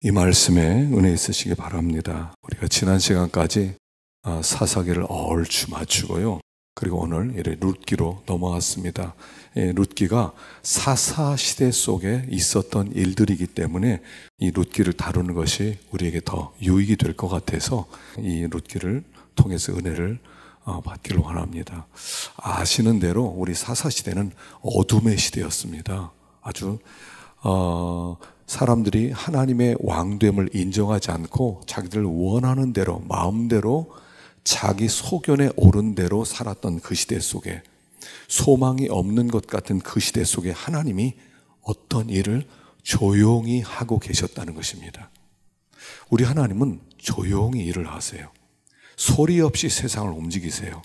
이 말씀에 은혜 있으시기 바랍니다. 우리가 지난 시간까지 사사기를 얼추 마치고요. 그리고 오늘 이래 룻기로 넘어왔습니다. 룻기가 사사 시대 속에 있었던 일들이기 때문에 이 룻기를 다루는 것이 우리에게 더 유익이 될 것 같아서 이 룻기를 통해서 은혜를 받기를 원합니다. 아시는 대로 우리 사사 시대는 어둠의 시대였습니다. 아주 사람들이 하나님의 왕됨을 인정하지 않고 자기들 원하는 대로 마음대로 자기 소견에 오른 대로 살았던 그 시대 속에, 소망이 없는 것 같은 그 시대 속에 하나님이 어떤 일을 조용히 하고 계셨다는 것입니다. 우리 하나님은 조용히 일을 하세요. 소리 없이 세상을 움직이세요.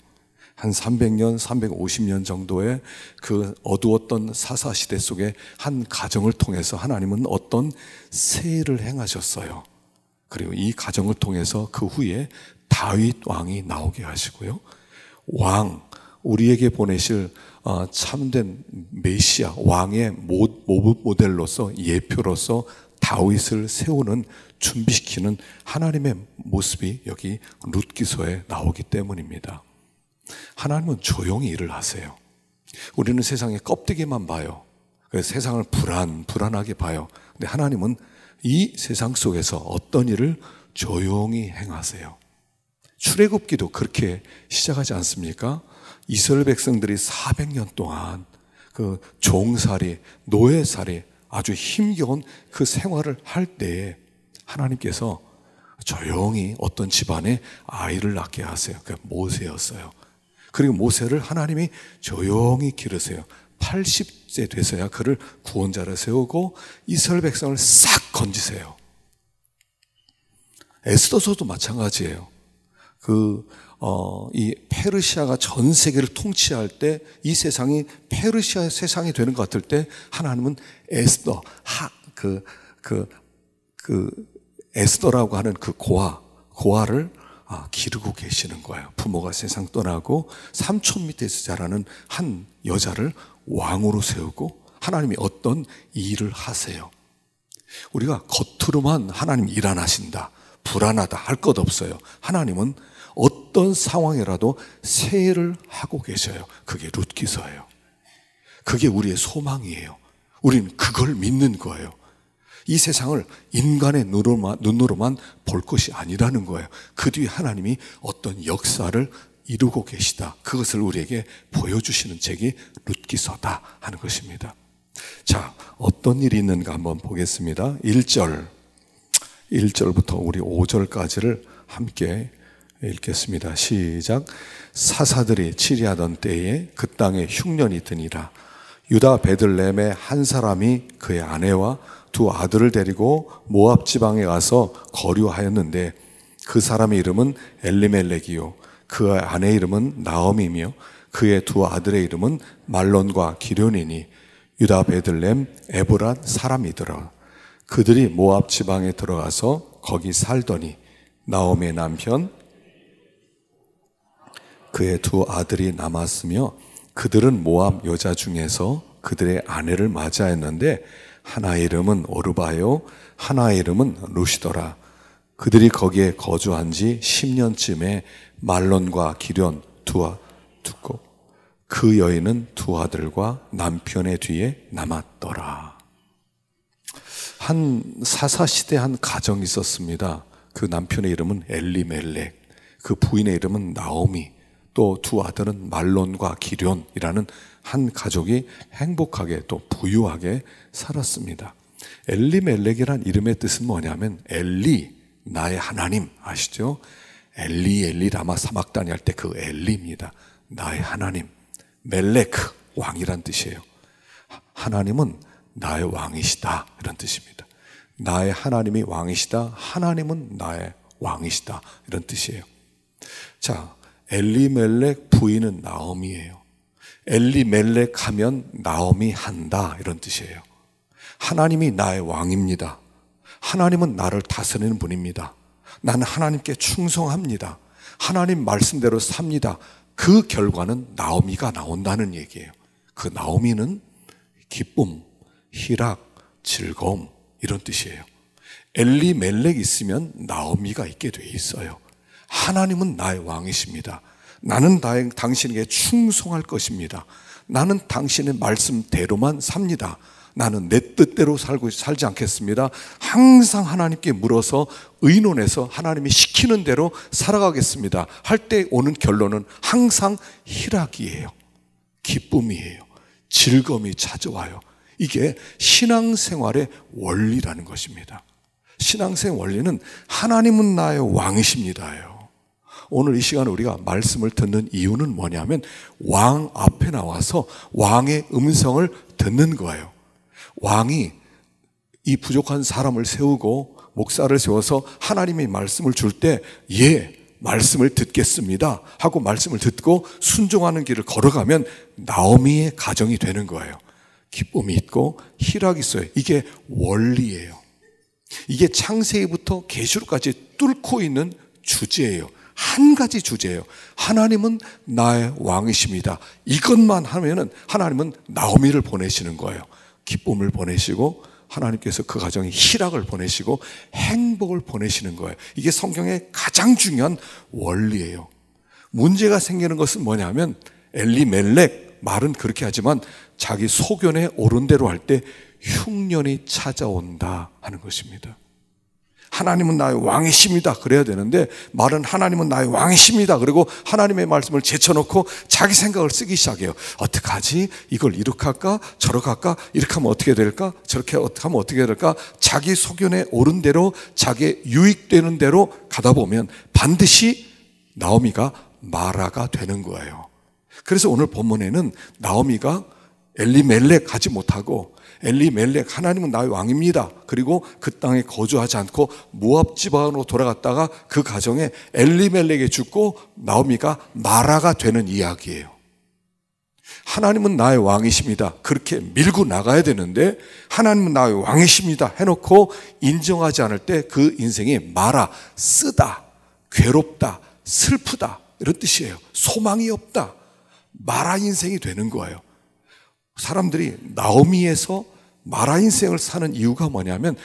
한 300년, 350년 정도의 그 어두웠던 사사시대 속에 한 가정을 통해서 하나님은 어떤 새 일을 행하셨어요. 그리고 이 가정을 통해서 그 후에 다윗 왕이 나오게 하시고요. 우리에게 보내실 참된 메시아, 왕의 모델로서, 예표로서 다윗을 세우는, 준비시키는 하나님의 모습이 여기 룻기서에 나오기 때문입니다. 하나님은 조용히 일을 하세요. 우리는 세상의 껍데기만 봐요. 그래서 세상을 불안하게 봐요. 근데 하나님은 이 세상 속에서 어떤 일을 조용히 행하세요. 출애굽기도 그렇게 시작하지 않습니까? 이스라엘 백성들이 400년 동안 그 종살이, 노예살이, 아주 힘겨운 그 생활을 할 때에 하나님께서 조용히 어떤 집안에 아이를 낳게 하세요. 그게 모세였어요. 그리고 모세를 하나님이 조용히 기르세요. 80세 돼서야 그를 구원자로 세우고 이스라엘 백성을 싹 건지세요. 에스더서도 마찬가지예요. 이 페르시아가 전 세계를 통치할 때, 이 세상이 페르시아의 세상이 되는 것 같을 때, 하나님은 에스더, 에스더라고 하는 그 고아를 기르고 계시는 거예요. 부모가 세상 떠나고 삼촌 밑에서 자라는 한 여자를 왕으로 세우고 하나님이 어떤 일을 하세요. 우리가 겉으로만 하나님 일 안 하신다, 불안하다 할 것 없어요. 하나님은 어떤 상황이라도 새 일을 하고 계셔요. 그게 룻기서예요. 그게 우리의 소망이에요. 우리는 그걸 믿는 거예요. 이 세상을 인간의 눈으로만 볼 것이 아니라는 거예요. 그 뒤에 하나님이 어떤 역사를 이루고 계시다, 그것을 우리에게 보여주시는 책이 룻기서다 하는 것입니다. 자, 어떤 일이 있는가 한번 보겠습니다. 1절부터 우리 5절까지를 함께 읽겠습니다. 시작. 사사들이 치리하던 때에 그 땅에 흉년이 드니라. 유다 베들레헴의 한 사람이 그의 아내와 두 아들을 데리고 모압 지방에 가서 거류하였는데, 그 사람의 이름은 엘리멜렉이요 그 아내 이름은 나오미며 그의 두 아들의 이름은 말론과 기련이니 유다 베들레헴 에브랏 사람이더라. 그들이 모압 지방에 들어가서 거기 살더니 나오미의 남편 그의 두 아들이 남았으며, 그들은 모압 여자 중에서 그들의 아내를 맞이하였는데 하나의 이름은 오르바요 하나의 이름은 루시더라. 그들이 거기에 거주한 지 10년쯤에 말론과 기련 두고 그 여인은 두 아들과 남편의 뒤에 남았더라. 한 사사시대 한 가정이 있었습니다. 그 남편의 이름은 엘리멜렉, 그 부인의 이름은 나오미, 또 두 아들은 말론과 기련이라는 한 가족이 행복하게 또 부유하게 살았습니다. 엘리멜렉이란 이름의 뜻은 뭐냐면, 엘리, 나의 하나님, 아시죠? 엘리 라마 사막다니 할 때 그 엘리입니다. 나의 하나님. 멜레크, 왕이란 뜻이에요. 하나님은 나의 왕이시다, 이런 뜻입니다. 나의 하나님이 왕이시다, 하나님은 나의 왕이시다, 이런 뜻이에요. 자, 엘리멜렉 부인은 나오미예요. 엘리멜렉 하면 나오미 한다, 이런 뜻이에요. 하나님이 나의 왕입니다. 하나님은 나를 다스리는 분입니다. 나는 하나님께 충성합니다. 하나님 말씀대로 삽니다. 그 결과는 나오미가 나온다는 얘기예요. 그 나오미는 기쁨, 희락, 즐거움, 이런 뜻이에요. 엘리멜렉 있으면 나오미가 있게 돼 있어요. 하나님은 나의 왕이십니다. 나는 당신에게 충성할 것입니다. 나는 당신의 말씀대로만 삽니다. 나는 내 뜻대로 살지 않겠습니다. 항상 하나님께 물어서 의논해서 하나님이 시키는 대로 살아가겠습니다. 할 때 오는 결론은 항상 희락이에요. 기쁨이에요. 즐거움이 찾아와요. 이게 신앙생활의 원리라는 것입니다. 신앙생활 원리는 하나님은 나의 왕이십니다예요. 오늘 이 시간에 우리가 말씀을 듣는 이유는 뭐냐면 왕 앞에 나와서 왕의 음성을 듣는 거예요. 왕이 이 부족한 사람을 세우고 목사를 세워서 하나님의 말씀을 줄 때 말씀을 듣겠습니다 하고 말씀을 듣고 순종하는 길을 걸어가면 나오미의 가정이 되는 거예요. 기쁨이 있고 희락이 있어요. 이게 원리예요. 이게 창세기부터 계시록까지 뚫고 있는 주제예요. 한 가지 주제예요. 하나님은 나의 왕이십니다. 이것만 하면은 하나님은 나오미를 보내시는 거예요. 기쁨을 보내시고 하나님께서 그 가정에 희락을 보내시고 행복을 보내시는 거예요. 이게 성경의 가장 중요한 원리예요. 문제가 생기는 것은 뭐냐면 엘리멜렉 말은 그렇게 하지만 자기 소견에 옳은 대로 할 때 흉년이 찾아온다 하는 것입니다. 하나님은 나의 왕이십니다 그래야 되는데 말은 하나님은 나의 왕이십니다 그리고 하나님의 말씀을 제쳐놓고 자기 생각을 쓰기 시작해요. 어떡하지? 이걸 이렇게 할까? 저렇게 할까? 이렇게 하면 어떻게 될까? 저렇게 하면 어떻게 될까? 자기 소견에 옳은 대로 자기의 유익되는 대로 가다 보면 반드시 나오미가 마라가 되는 거예요. 그래서 오늘 본문에는 나오미가 엘리멜렉 하지 못하고 엘리멜렉 하나님은 나의 왕입니다. 그리고 그 땅에 거주하지 않고 모압 지방으로 돌아갔다가 그 가정에 엘리멜렉이 죽고 나오미가 마라가 되는 이야기예요. 하나님은 나의 왕이십니다. 그렇게 밀고 나가야 되는데 하나님은 나의 왕이십니다 해놓고 인정하지 않을 때 그 인생이 마라, 쓰다, 괴롭다, 슬프다 이런 뜻이에요. 소망이 없다. 마라 인생이 되는 거예요. 사람들이 나오미에서 마라 인생을 사는 이유가 뭐냐면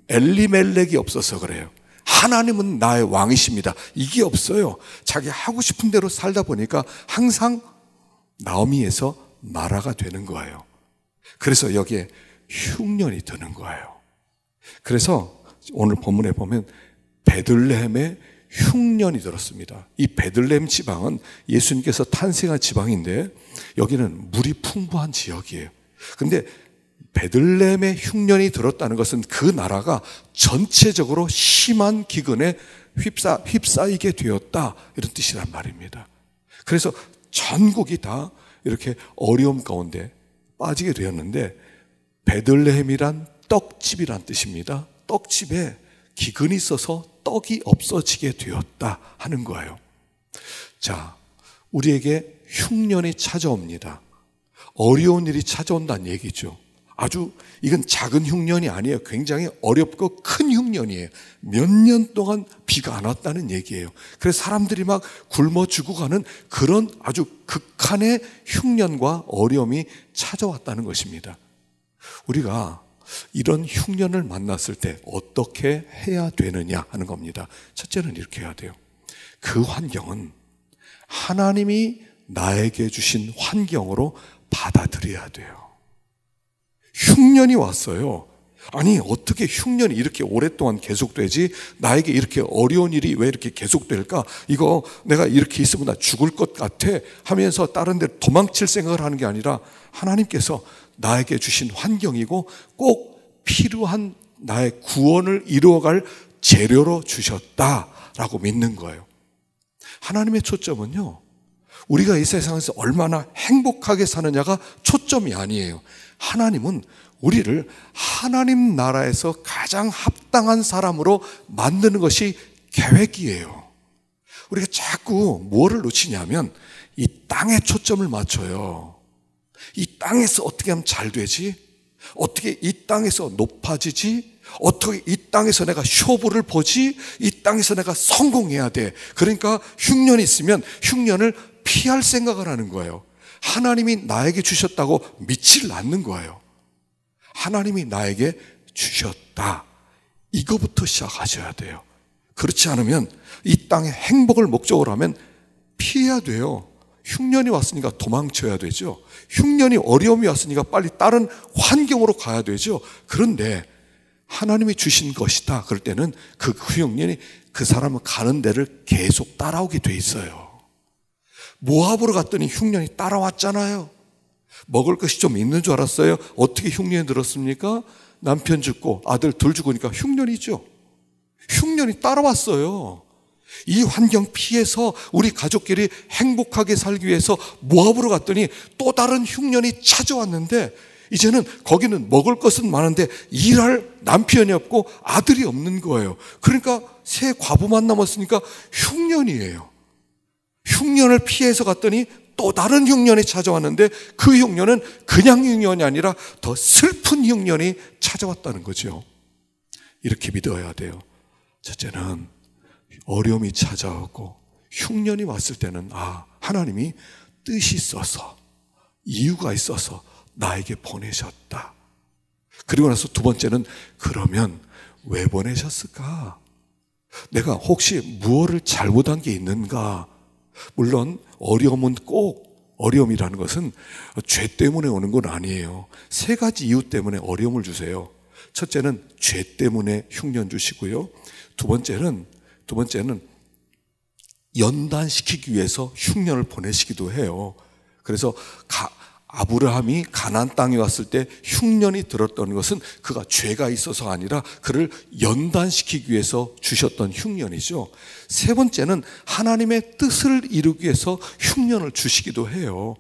엘리멜렉이 없어서 그래요. 하나님은 나의 왕이십니다. 이게 없어요. 자기 하고 싶은 대로 살다 보니까 항상 나오미에서 마라가 되는 거예요. 그래서 여기에 흉년이 드는 거예요. 그래서 오늘 본문에 보면 베들레헴에 흉년이 들었습니다. 이 베들레헴 지방은 예수님께서 탄생한 지방인데 여기는 물이 풍부한 지역이에요. 그런데 베들레헴에 흉년이 들었다는 것은 그 나라가 전체적으로 심한 기근에 휩싸이게 되었다 이런 뜻이란 말입니다. 그래서 전국이 다 이렇게 어려움 가운데 빠지게 되었는데 베들레헴이란 떡집이란 뜻입니다. 떡집에 기근이 있어서 떡이 없어지게 되었다 하는 거예요. 자, 우리에게 흉년이 찾아옵니다. 어려운 일이 찾아온다는 얘기죠. 아주 이건 작은 흉년이 아니에요. 굉장히 어렵고 큰 흉년이에요. 몇 년 동안 비가 안 왔다는 얘기예요. 그래서 사람들이 막 굶어 죽어가는 그런 아주 극한의 흉년과 어려움이 찾아왔다는 것입니다. 우리가 이런 흉년을 만났을 때 어떻게 해야 되느냐 하는 겁니다. 첫째는 이렇게 해야 돼요. 그 환경은 하나님이 나에게 주신 환경으로 받아들여야 돼요. 흉년이 왔어요. 아니 어떻게 흉년이 이렇게 오랫동안 계속되지? 나에게 이렇게 어려운 일이 왜 이렇게 계속될까? 이거 내가 이렇게 있으면 나 죽을 것 같아 하면서 다른 데 도망칠 생각을 하는 게 아니라 하나님께서 나에게 주신 환경이고 꼭 필요한 나의 구원을 이루어갈 재료로 주셨다라고 믿는 거예요. 하나님의 초점은요, 우리가 이 세상에서 얼마나 행복하게 사느냐가 초점이 아니에요. 하나님은 우리를 하나님 나라에서 가장 합당한 사람으로 만드는 것이 계획이에요. 우리가 자꾸 뭐를 놓치냐면 이 땅에 초점을 맞춰요. 이 땅에서 어떻게 하면 잘 되지? 어떻게 이 땅에서 높아지지? 어떻게 이 땅에서 내가 쇼부를 보지? 이 땅에서 내가 성공해야 돼. 그러니까 흉년이 있으면 흉년을 피할 생각을 하는 거예요. 하나님이 나에게 주셨다고 믿지를 않는 거예요. 하나님이 나에게 주셨다. 이거부터 시작하셔야 돼요. 그렇지 않으면 이 땅의 행복을 목적으로 하면 피해야 돼요. 흉년이 왔으니까 도망쳐야 되죠. 흉년이 어려움이 왔으니까 빨리 다른 환경으로 가야 되죠. 그런데 하나님이 주신 것이다. 그럴 때는 그 흉년이 그 사람은 가는 데를 계속 따라오게 돼 있어요. 모압으로 갔더니 흉년이 따라왔잖아요. 먹을 것이 좀 있는 줄 알았어요. 어떻게 흉년이 들었습니까? 남편 죽고 아들 둘 죽으니까 흉년이죠. 흉년이 따라왔어요. 이 환경 피해서 우리 가족끼리 행복하게 살기 위해서 모압으로 갔더니 또 다른 흉년이 찾아왔는데 이제는 거기는 먹을 것은 많은데 일할 남편이 없고 아들이 없는 거예요. 그러니까 새 과부만 남았으니까 흉년이에요. 흉년을 피해서 갔더니 또 다른 흉년이 찾아왔는데 그 흉년은 그냥 흉년이 아니라 더 슬픈 흉년이 찾아왔다는 거죠. 이렇게 믿어야 돼요. 첫째는 어려움이 찾아오고 흉년이 왔을 때는 하나님이 뜻이 있어서 이유가 있어서 나에게 보내셨다. 그리고 나서 두 번째는 그러면 왜 보내셨을까? 내가 혹시 무엇을 잘못한 게 있는가? 물론 어려움은 꼭 어려움이라는 것은 죄 때문에 오는 건 아니에요. 세 가지 이유 때문에 어려움을 주세요. 첫째는 죄 때문에 흉년 주시고요. 두 번째는 연단시키기 위해서 흉년을 보내시기도 해요. 그래서 아브라함이 가나안 땅에 왔을 때 흉년이 들었던 것은 그가 죄가 있어서 아니라 그를 연단시키기 위해서 주셨던 흉년이죠. 세 번째는 하나님의 뜻을 이루기 위해서 흉년을 주시기도 해요.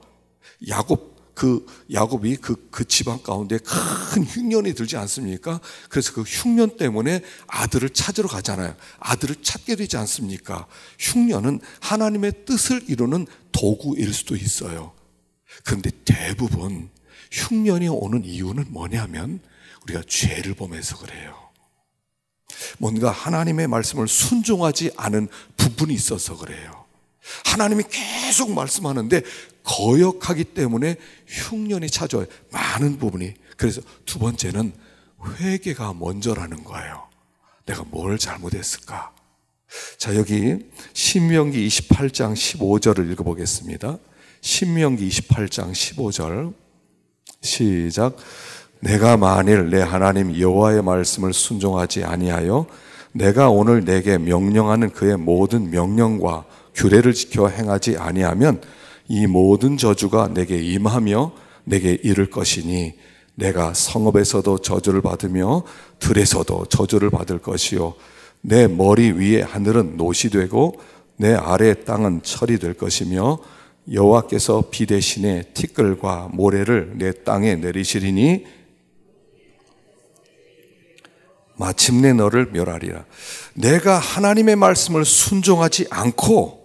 야곱이 그 집안 가운데 큰 흉년이 들지 않습니까? 그래서 그 흉년 때문에 아들을 찾으러 가잖아요. 아들을 찾게 되지 않습니까? 흉년은 하나님의 뜻을 이루는 도구일 수도 있어요. 그런데 대부분 흉년이 오는 이유는 뭐냐면 우리가 죄를 범해서 그래요. 뭔가 하나님의 말씀을 순종하지 않은 부분이 있어서 그래요. 하나님이 계속 말씀하는데 거역하기 때문에 흉년이 찾아와요. 많은 부분이. 그래서 두 번째는 회개가 먼저라는 거예요. 내가 뭘 잘못했을까? 자, 여기 신명기 28장 15절을 읽어보겠습니다. 신명기 28장 15절 시작. 내가 만일 내 하나님 여호와의 말씀을 순종하지 아니하여 내가 오늘 내게 명령하는 그의 모든 명령과 규례를 지켜 행하지 아니하면 이 모든 저주가 내게 임하며 내게 이를 것이니 내가 성읍에서도 저주를 받으며 들에서도 저주를 받을 것이요 내 머리 위에 하늘은 노시 되고 내 아래 땅은 철이 될 것이며 여호와께서 비 대신에 티끌과 모래를 내 땅에 내리시리니 마침내 너를 멸하리라. 내가 하나님의 말씀을 순종하지 않고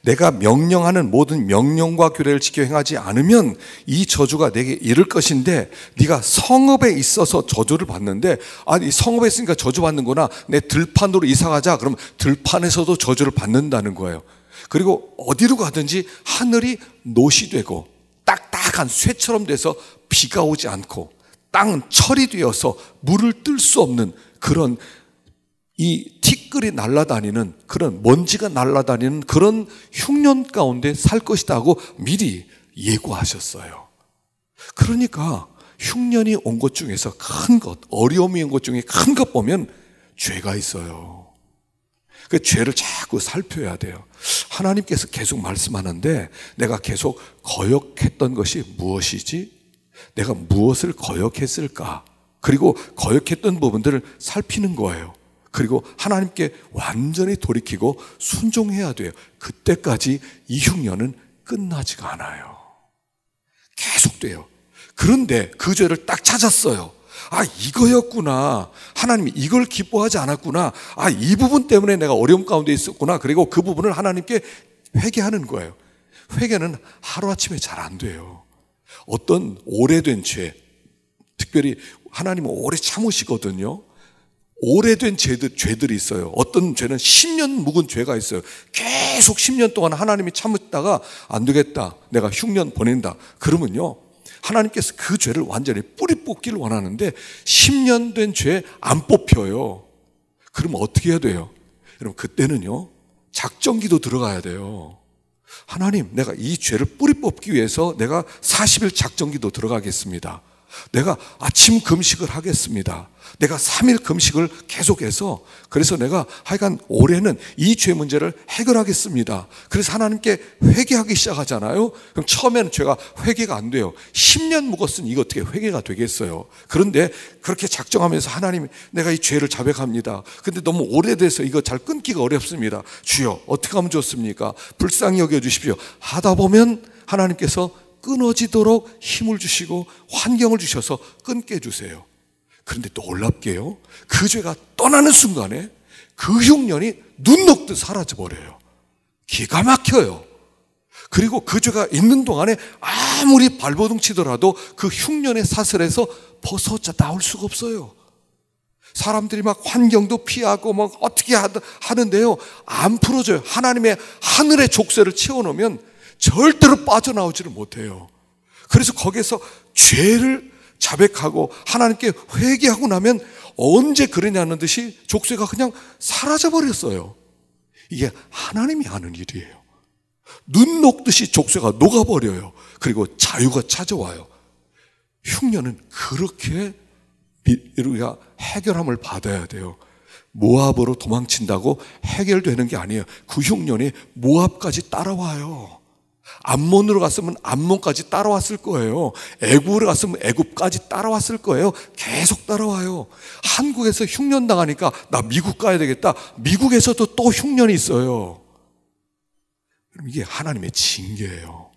내가 명령하는 모든 명령과 규례를 지켜 행하지 않으면 이 저주가 내게 이를 것인데 네가 성읍에 있어서 저주를 받는데 이 성읍에 있으니까 저주 받는구나. 내 들판으로 이사가자. 그럼 들판에서도 저주를 받는다는 거예요. 그리고 어디로 가든지 하늘이 노시되고 딱딱한 쇠처럼 돼서 비가 오지 않고 땅은 철이 되어서 물을 뜰 수 없는 그런 이 티끌이 날아다니는 그런 먼지가 날아다니는 그런 흉년 가운데 살 것이다 하고 미리 예고하셨어요. 그러니까 흉년이 온 것 중에서 큰 것, 어려움이 온 것 중에 큰 것 보면 죄가 있어요. 그 죄를 자꾸 살펴야 돼요. 하나님께서 계속 말씀하는데 내가 계속 거역했던 것이 무엇이지? 내가 무엇을 거역했을까? 그리고 거역했던 부분들을 살피는 거예요. 그리고 하나님께 완전히 돌이키고 순종해야 돼요. 그때까지 이 흉년은 끝나지가 않아요. 계속돼요. 그런데 그 죄를 딱 찾았어요. 이거였구나. 하나님이 이걸 기뻐하지 않았구나. 이 부분 때문에 내가 어려움 가운데 있었구나. 그리고 그 부분을 하나님께 회개하는 거예요. 회개는 하루아침에 잘 안 돼요. 어떤 오래된 죄, 특별히 하나님은 오래 참으시거든요. 오래된 죄들이 있어요. 어떤 죄는 10년 묵은 죄가 있어요. 계속 10년 동안 하나님이 참았다가 안 되겠다. 내가 흉년 보낸다. 그러면요. 하나님께서 그 죄를 완전히 뿌리 뽑기를 원하는데 10년 된 죄 안 뽑혀요. 그럼 어떻게 해야 돼요? 여러분, 그때는요, 작정기도 들어가야 돼요. 하나님, 내가 이 죄를 뿌리 뽑기 위해서 내가 40일 작정기도 들어가겠습니다. 내가 아침 금식을 하겠습니다. 내가 3일 금식을 계속해서, 그래서 내가 하여간 올해는 이 죄 문제를 해결하겠습니다. 그래서 하나님께 회개하기 시작하잖아요. 그럼 처음에는 죄가 회개가 안 돼요. 10년 묵었으니 이거 어떻게 회개가 되겠어요? 그런데 그렇게 작정하면서 하나님, 내가 이 죄를 자백합니다. 근데 너무 오래돼서 이거 잘 끊기가 어렵습니다. 주여, 어떻게 하면 좋습니까? 불쌍히 여겨주십시오. 하다 보면 하나님께서 끊어지도록 힘을 주시고 환경을 주셔서 끊게 해주세요. 그런데 놀랍게요, 그 죄가 떠나는 순간에 그 흉년이 눈 녹듯 사라져버려요. 기가 막혀요. 그리고 그 죄가 있는 동안에 아무리 발버둥 치더라도 그 흉년의 사슬에서 벗어져 나올 수가 없어요. 사람들이 막 환경도 피하고 막 어떻게 하는데요, 안 풀어져요. 하나님의 하늘의 족쇄를 채워놓으면 절대로 빠져나오지를 못해요. 그래서 거기에서 죄를 자백하고 하나님께 회개하고 나면 언제 그러냐는 듯이 족쇄가 그냥 사라져버렸어요. 이게 하나님이 하는 일이에요. 눈 녹듯이 족쇄가 녹아버려요. 그리고 자유가 찾아와요. 흉년은 그렇게 우리가 해결함을 받아야 돼요. 모압으로 도망친다고 해결되는 게 아니에요. 그 흉년이 모압까지 따라와요. 암몬으로 갔으면 암몬까지 따라왔을 거예요. 애굽으로 갔으면 애굽까지 따라왔을 거예요. 계속 따라와요. 한국에서 흉년 당하니까 나 미국 가야 되겠다. 미국에서도 또 흉년이 있어요. 그럼 이게 하나님의 징계예요.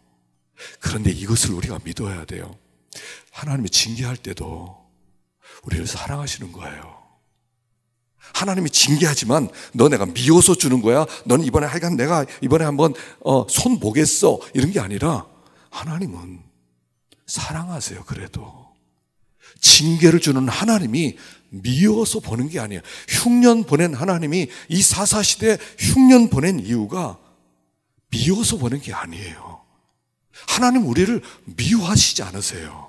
그런데 이것을 우리가 믿어야 돼요. 하나님이 징계할 때도 우리를 사랑하시는 거예요. 하나님이 징계하지만 너 내가 미워서 주는 거야, 넌 이번에 하여간 내가 이번에 한번 손 보겠어, 이런 게 아니라 하나님은 사랑하세요. 그래도 징계를 주는 하나님이 미워서 보는 게 아니에요. 흉년 보낸 하나님이 이 사사시대에 흉년 보낸 이유가 미워서 보는 게 아니에요. 하나님 우리를 미워하시지 않으세요.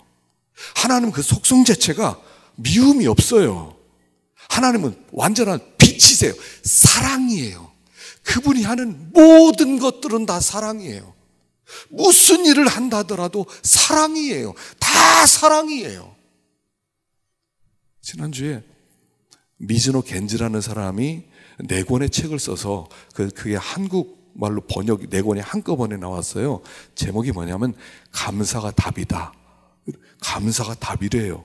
하나님 그 속성 자체가 미움이 없어요. 하나님은 완전한 빛이세요. 사랑이에요. 그분이 하는 모든 것들은 다 사랑이에요. 무슨 일을 한다더라도 사랑이에요. 다 사랑이에요. 지난주에 미즈노 겐지라는 사람이 4권의 책을 써서 그게 한국말로 번역 4권이 한꺼번에 나왔어요. 제목이 뭐냐면 감사가 답이다. 감사가 답이래요.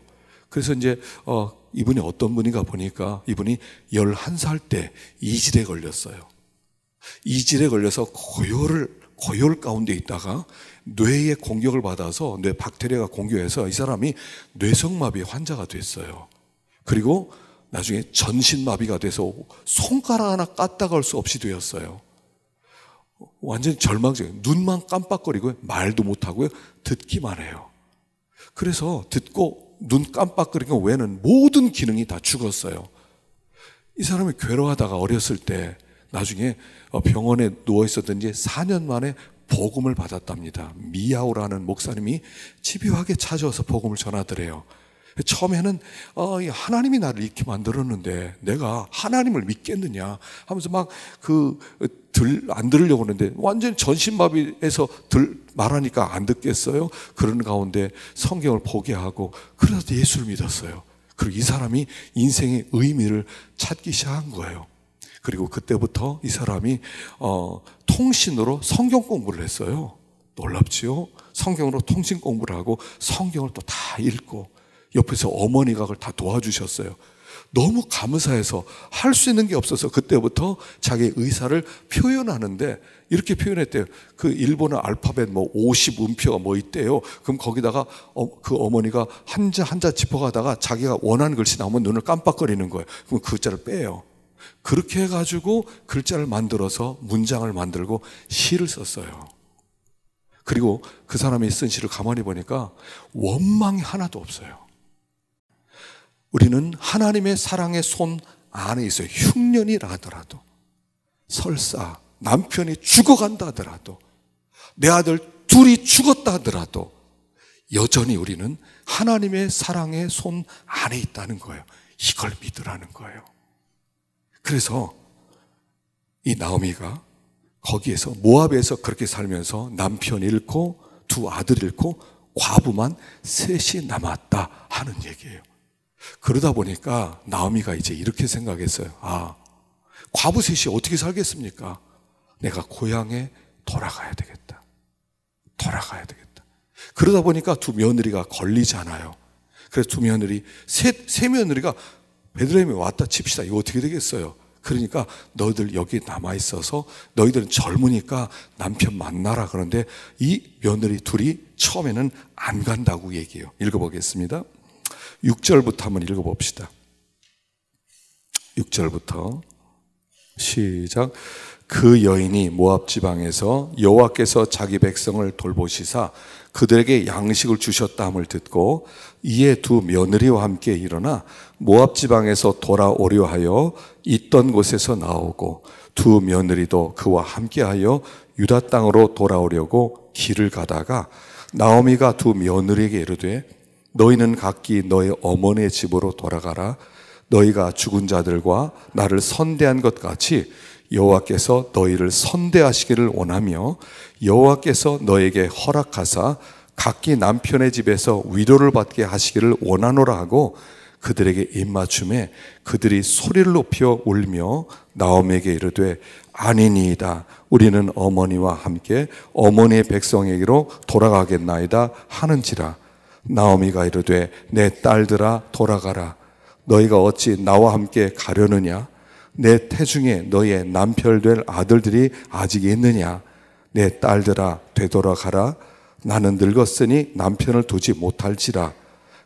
그래서 이제 이분이 어떤 분인가 보니까 이분이 11살 때 이질에 걸렸어요. 이질에 걸려서 고열 가운데 있다가 뇌에 공격을 받아서 뇌 박테리아가 공격해서 이 사람이 뇌성마비 환자가 됐어요. 그리고 나중에 전신마비가 돼서 손가락 하나 까딱 할 수 없이 되었어요. 완전 절망적이에요. 눈만 깜빡거리고 말도 못하고요, 듣기만 해요. 그래서 듣고 눈 깜빡거리는 외에는 모든 기능이 다 죽었어요. 이 사람이 괴로워하다가 어렸을 때 나중에 병원에 누워있었던 지 4년 만에 복음을 받았답니다. 미야오라는 목사님이 집요하게 찾아와서 복음을 전하더래요. 처음에는 하나님이 나를 이렇게 만들었는데 내가 하나님을 믿겠느냐 하면서 막 안 들으려고 하는데 완전 전신마비에서 말하니까 안 듣겠어요. 그런 가운데 성경을 포기하고 그러다 예수를 믿었어요. 그리고 이 사람이 인생의 의미를 찾기 시작한 거예요. 그리고 그때부터 이 사람이 통신으로 성경 공부를 했어요. 놀랍지요? 성경으로 통신 공부를 하고 성경을 또 다 읽고 옆에서 어머니가 그걸 다 도와주셨어요. 너무 감사해서 할 수 있는 게 없어서 그때부터 자기의 의사를 표현하는데 이렇게 표현했대요. 그 일본어 알파벳 50음표가 있대요. 그럼 거기다가 그 어머니가 한자 짚어가다가 자기가 원하는 글씨 나오면 눈을 깜빡거리는 거예요. 그럼 그 글자를 빼요. 그렇게 해가지고 글자를 만들어서 문장을 만들고 시를 썼어요. 그리고 그 사람이 쓴 시를 가만히 보니까 원망이 하나도 없어요. 우리는 하나님의 사랑의 손 안에 있어요. 흉년이라 하더라도, 설사 남편이 죽어간다 하더라도, 내 아들 둘이 죽었다 하더라도 여전히 우리는 하나님의 사랑의 손 안에 있다는 거예요. 이걸 믿으라는 거예요. 그래서 이 나오미가 거기에서 모압에서 그렇게 살면서 남편 잃고 두 아들 잃고 과부만 셋이 남았다 하는 얘기예요. 그러다 보니까 나오미가 이제 이렇게 생각했어요. 아, 과부 셋이 어떻게 살겠습니까? 내가 고향에 돌아가야 되겠다. 돌아가야 되겠다. 그러다 보니까 두 며느리가 걸리잖아요. 그래서 두 며느리, 세 며느리가 베들레헴에 왔다 칩시다. 이거 어떻게 되겠어요? 그러니까 너희들 여기 남아있어서 너희들은 젊으니까 남편 만나라. 그런데 이 며느리 둘이 처음에는 안 간다고 얘기해요. 읽어보겠습니다. 6절부터 한번 읽어봅시다. 6절부터 시작. 그 여인이 모압 지방에서 여호와께서 자기 백성을 돌보시사 그들에게 양식을 주셨다 함을 듣고 이에 두 며느리와 함께 일어나 모압 지방에서 돌아오려 하여 있던 곳에서 나오고 두 며느리도 그와 함께하여 유다 땅으로 돌아오려고 길을 가다가 나오미가 두 며느리에게 이르되 너희는 각기 너희 어머니의 집으로 돌아가라. 너희가 죽은 자들과 나를 선대한 것 같이 여호와께서 너희를 선대하시기를 원하며 여호와께서 너에게 허락하사 각기 남편의 집에서 위로를 받게 하시기를 원하노라 하고 그들에게 입맞춤에 그들이 소리를 높여 울며 나오미에게 이르되 아니니이다. 우리는 어머니와 함께 어머니의 백성에게로 돌아가겠나이다 하는지라. 나오미가 이르되 내 딸들아 돌아가라. 너희가 어찌 나와 함께 가려느냐? 내 태중에 너희의 남편 될 아들들이 아직 있느냐? 내 딸들아 되돌아가라. 나는 늙었으니 남편을 두지 못할지라.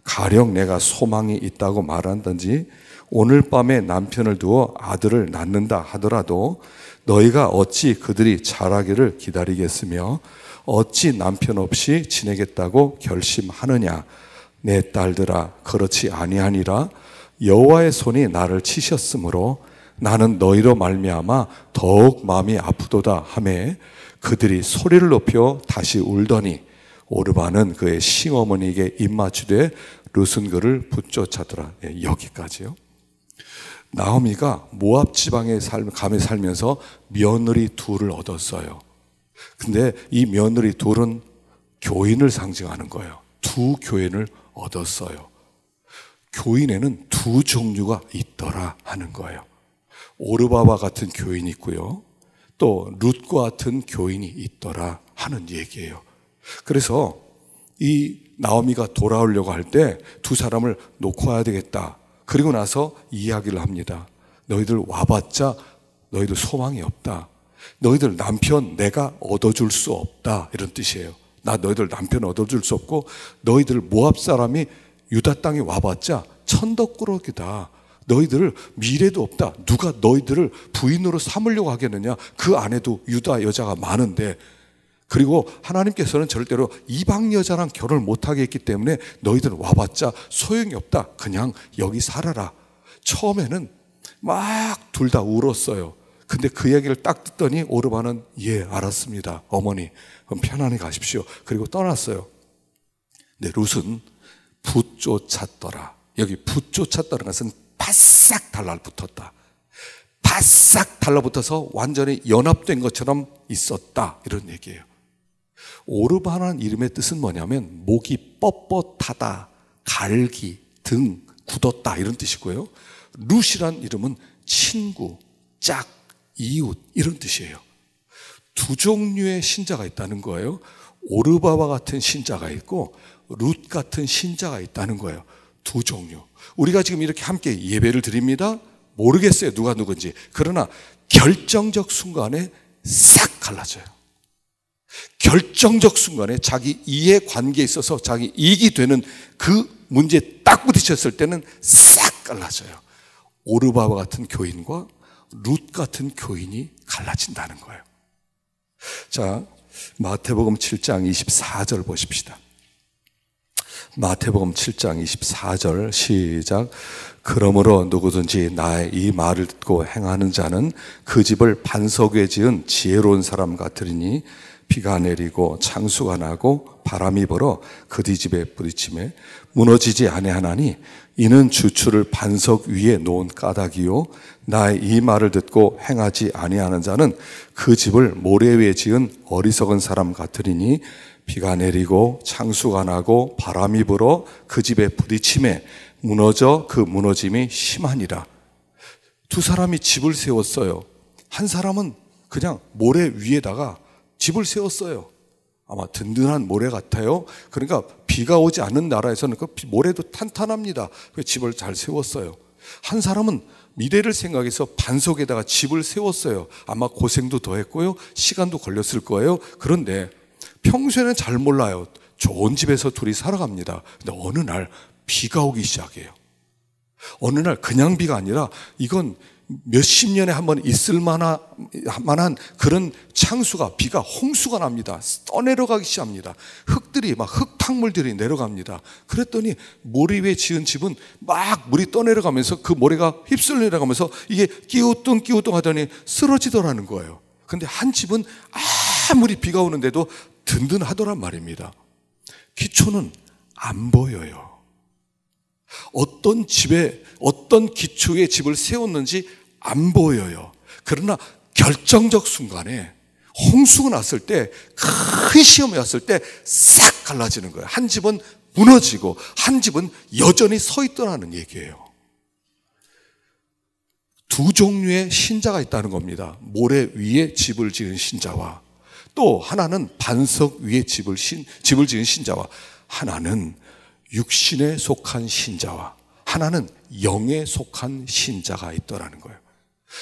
가령 내가 소망이 있다고 말한다든지 오늘 밤에 남편을 두어 아들을 낳는다 하더라도 너희가 어찌 그들이 자라기를 기다리겠으며 어찌 남편 없이 지내겠다고 결심하느냐? 내 딸들아 그렇지 아니하니라. 여호와의 손이 나를 치셨으므로 나는 너희로 말미암아 더욱 마음이 아프도다 하매 그들이 소리를 높여 다시 울더니 오르바는 그의 시어머니에게 입맞추되 룻은 그를 붙쫓아더라. 여기까지요. 나오미가 모압 지방에 감에 살면서 며느리 둘을 얻었어요. 근데 이 며느리 둘은 교인을 상징하는 거예요. 두 교인을 얻었어요. 교인에는 두 종류가 있더라 하는 거예요. 오르바와 같은 교인이 있고요. 또 룻과 같은 교인이 있더라 하는 얘기예요. 그래서 이 나오미가 돌아오려고 할 때 두 사람을 놓고 와야 되겠다. 그리고 나서 이야기를 합니다. 너희들 와봤자 너희들 소망이 없다. 너희들 남편 내가 얻어줄 수 없다. 이런 뜻이에요. 나 너희들 남편 얻어줄 수 없고 너희들 모압 사람이 유다 땅에 와봤자 천덕꾸러기다. 너희들 미래도 없다. 누가 너희들을 부인으로 삼으려고 하겠느냐. 그 안에도 유다 여자가 많은데 그리고 하나님께서는 절대로 이방 여자랑 결혼을 못하게 했기 때문에 너희들 와봤자 소용이 없다. 그냥 여기 살아라. 처음에는 막 둘 다 울었어요. 근데 그 얘기를 딱 듣더니 오르바는 예 알았습니다. 어머니 그럼 편안히 가십시오. 그리고 떠났어요. 근데 룻은 붙쫓았더라. 여기 붙쫓았다는 것은 바싹 달라붙었다. 바싹 달라붙어서 완전히 연합된 것처럼 있었다. 이런 얘기예요. 오르바라는 이름의 뜻은 뭐냐면 목이 뻣뻣하다, 갈기, 등, 굳었다 이런 뜻이고요. 룻이란 이름은 친구, 짝, 이웃 이런 뜻이에요. 두 종류의 신자가 있다는 거예요. 오르바와 같은 신자가 있고 룻 같은 신자가 있다는 거예요. 두 종류. 우리가 지금 이렇게 함께 예배를 드립니다. 모르겠어요 누가 누군지. 그러나 결정적 순간에 싹 갈라져요. 결정적 순간에 자기 이해관계에 있어서 자기 이익이 되는 그 문제에 딱 부딪혔을 때는 싹 갈라져요. 오르바와 같은 교인과 룻 같은 교인이 갈라진다는 거예요. 자, 마태복음 7장 24절 보십시다. 마태복음 7장 24절 시작. 그러므로 누구든지 나의 이 말을 듣고 행하는 자는 그 집을 반석 위에 지은 지혜로운 사람 같으리니 비가 내리고 창수가 나고 바람이 불어 그 뒤집에 부딪힘에 무너지지 아니하나니 이는 주추를 반석 위에 놓은 까닭이요 나의 이 말을 듣고 행하지 아니하는 자는 그 집을 모래 위에 지은 어리석은 사람 같으리니 비가 내리고 창수가 나고 바람이 불어 그 집에 부딪힘에 무너져 그 무너짐이 심하니라. 두 사람이 집을 세웠어요. 한 사람은 그냥 모래 위에다가 집을 세웠어요. 아마 든든한 모래 같아요. 그러니까 비가 오지 않는 나라에서는 그 모래도 탄탄합니다. 그래서 집을 잘 세웠어요. 한 사람은 미래를 생각해서 반석에다가 집을 세웠어요. 아마 고생도 더 했고요. 시간도 걸렸을 거예요. 그런데 평소에는 잘 몰라요. 좋은 집에서 둘이 살아갑니다. 근데 어느 날 비가 오기 시작해요. 어느 날 그냥 비가 아니라 이건 몇십 년에 한 번 있을 만한 그런 창수가, 비가 홍수가 납니다. 떠내려가기 시작합니다. 흙들이 막 흙탕물들이 내려갑니다. 그랬더니 모래 위에 지은 집은 막 물이 떠내려가면서 그 모래가 휩쓸려 내려가면서 이게 끼우뚱 하더니 쓰러지더라는 거예요. 근데 한 집은 아무리 비가 오는데도 든든하더란 말입니다. 기초는 안 보여요. 어떤 집에, 어떤 기초의 집을 세웠는지 안 보여요. 그러나 결정적 순간에 홍수가 났을 때, 큰 시험이 왔을 때 싹 갈라지는 거예요. 한 집은 무너지고 한 집은 여전히 서 있더라는 얘기예요. 두 종류의 신자가 있다는 겁니다. 모래 위에 집을 지은 신자와 또 하나는 반석 위에 집을 지은 신자와 하나는 육신에 속한 신자와 하나는 영에 속한 신자가 있더라는 거예요.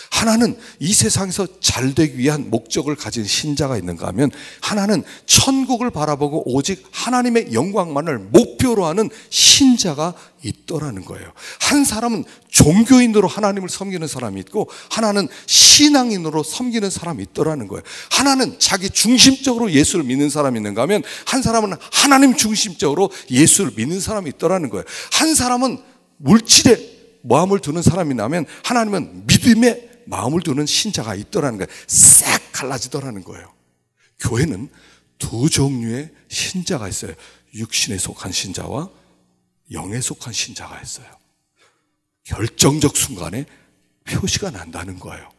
하나는 이 세상에서 잘 되기 위한 목적을 가진 신자가 있는가 하면 하나는 천국을 바라보고 오직 하나님의 영광만을 목표로 하는 신자가 있더라는 거예요. 한 사람은 종교인으로 하나님을 섬기는 사람이 있고 하나는 신앙인으로 섬기는 사람이 있더라는 거예요. 하나는 자기 중심적으로 예수를 믿는 사람이 있는가 하면 한 사람은 하나님 중심적으로 예수를 믿는 사람이 있더라는 거예요. 한 사람은 물질에 마음을 두는 사람이 나면 하나님은 믿음에 마음을 두는 신자가 있더라는 거예요. 싹 갈라지더라는 거예요. 교회는 두 종류의 신자가 있어요. 육신에 속한 신자와 영에 속한 신자가 있어요. 결정적 순간에 표시가 난다는 거예요.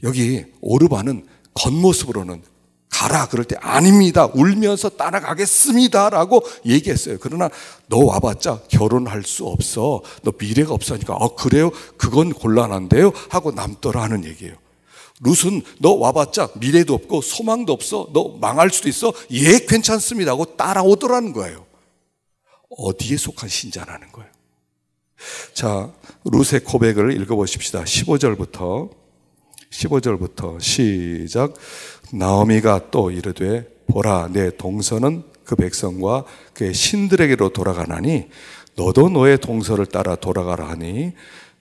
여기 오르반은 겉모습으로는 가라 그럴 때 아닙니다. 울면서 따라가겠습니다 라고 얘기했어요. 그러나 너 와봤자 결혼할 수 없어. 너 미래가 없으니까 그래요? 그건 곤란한데요? 하고 남더라 하는 얘기예요. 룻은 너 와봤자 미래도 없고 소망도 없어. 너 망할 수도 있어. 예 괜찮습니다 하고 따라오더라는 거예요. 어디에 속한 신자라는 거예요. 자, 룻의 고백을 읽어보십시다. 15절부터 시작. 나오미가 또 이르되 보라 내 동서는 그 백성과 그의 신들에게로 돌아가나니 너도 너의 동서를 따라 돌아가라 하니